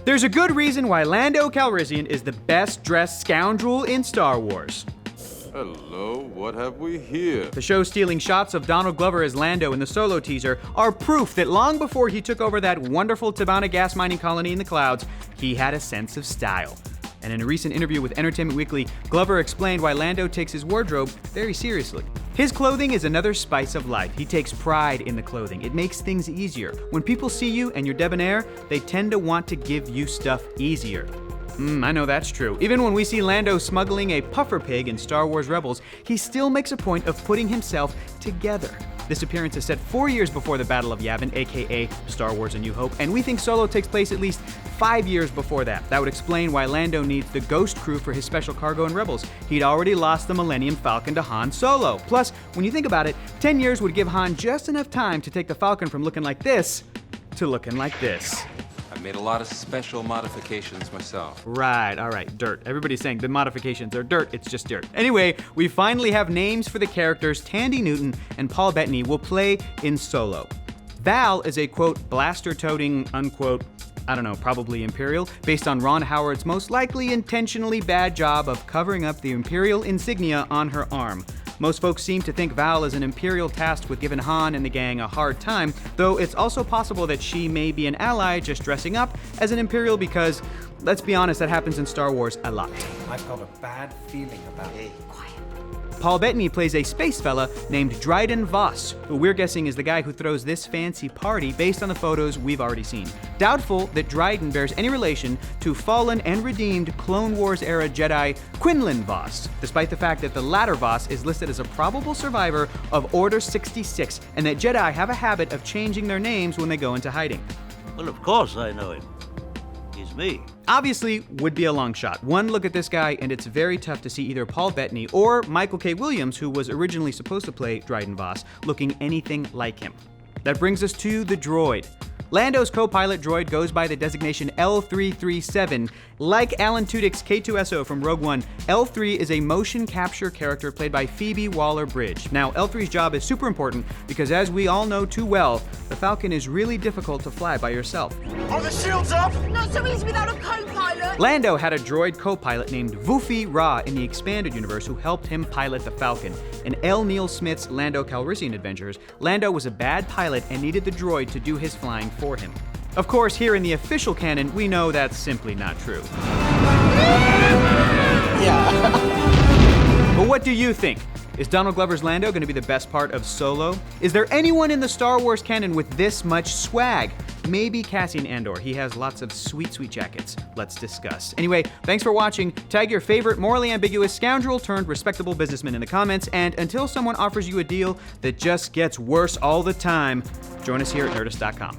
There's a good reason why Lando Calrissian is the best-dressed scoundrel in Star Wars. Hello, what have we here? The show-stealing shots of Donald Glover as Lando in the Solo teaser are proof that long before he took over that wonderful Tabana gas mining colony in the clouds, he had a sense of style. And in a recent interview with Entertainment Weekly, Glover explained why Lando takes his wardrobe very seriously. His clothing is another spice of life. He takes pride in the clothing. It makes things easier. When people see you and you're debonair, they tend to want to give you stuff easier. I know that's true. Even when we see Lando smuggling a puffer pig in Star Wars Rebels, he still makes a point of putting himself together. This appearance is set 4 years before the Battle of Yavin, aka Star Wars A New Hope, and we think Solo takes place at least 5 years before that. That would explain why Lando needs the Ghost crew for his special cargo in Rebels. He'd already lost the Millennium Falcon to Han Solo. Plus, when you think about it, 10 years would give Han just enough time to take the Falcon from looking like this to looking like this. I made a lot of special modifications myself. Right, all right, dirt. Everybody's saying the modifications are dirt, it's just dirt. Anyway, we finally have names for the characters Tandy Newton and Paul Bettany will play in Solo. Val is a, quote, blaster-toting, unquote, I don't know, probably Imperial, based on Ron Howard's most likely intentionally bad job of covering up the Imperial insignia on her arm. Most folks seem to think Val is an Imperial tasked with giving Han and the gang a hard time, though it's also possible that she may be an ally just dressing up as an Imperial because, let's be honest, that happens in Star Wars a lot. I've got a bad feeling about it. Quiet. Paul Bettany plays a space fella named Dryden Voss, who we're guessing is the guy who throws this fancy party based on the photos we've already seen. Doubtful that Dryden bears any relation to fallen and redeemed Clone Wars-era Jedi Quinlan Voss, despite the fact that the latter Voss is listed as a probable survivor of Order 66, and that Jedi have a habit of changing their names when they go into hiding. Well, of course I know him. He's me. Obviously, would be a long shot. One look at this guy, and it's very tough to see either Paul Bettany or Michael K. Williams, who was originally supposed to play Dryden Voss, looking anything like him. That brings us to the droid. Lando's co-pilot droid goes by the designation L337. Like Alan Tudyk's K2SO from Rogue One, L3 is a motion capture character played by Phoebe Waller-Bridge. Now, L3's job is super important because, as we all know too well, the Falcon is really difficult to fly by yourself. Are the shields up? Not so easy without a co-pilot. Lando had a droid co-pilot named Vufi Ra in the expanded universe who helped him pilot the Falcon. In L. Neil Smith's Lando Calrissian Adventures, Lando was a bad pilot and needed the droid to do his flying for him. Of course, here in the official canon, we know that's simply not true. But what do you think? Is Donald Glover's Lando going to be the best part of Solo? Is there anyone in the Star Wars canon with this much swag? Maybe Cassian Andor. He has lots of sweet, sweet jackets. Let's discuss. Anyway, thanks for watching. Tag your favorite morally ambiguous scoundrel turned respectable businessman in the comments, and until someone offers you a deal that just gets worse all the time, join us here at Nerdist.com.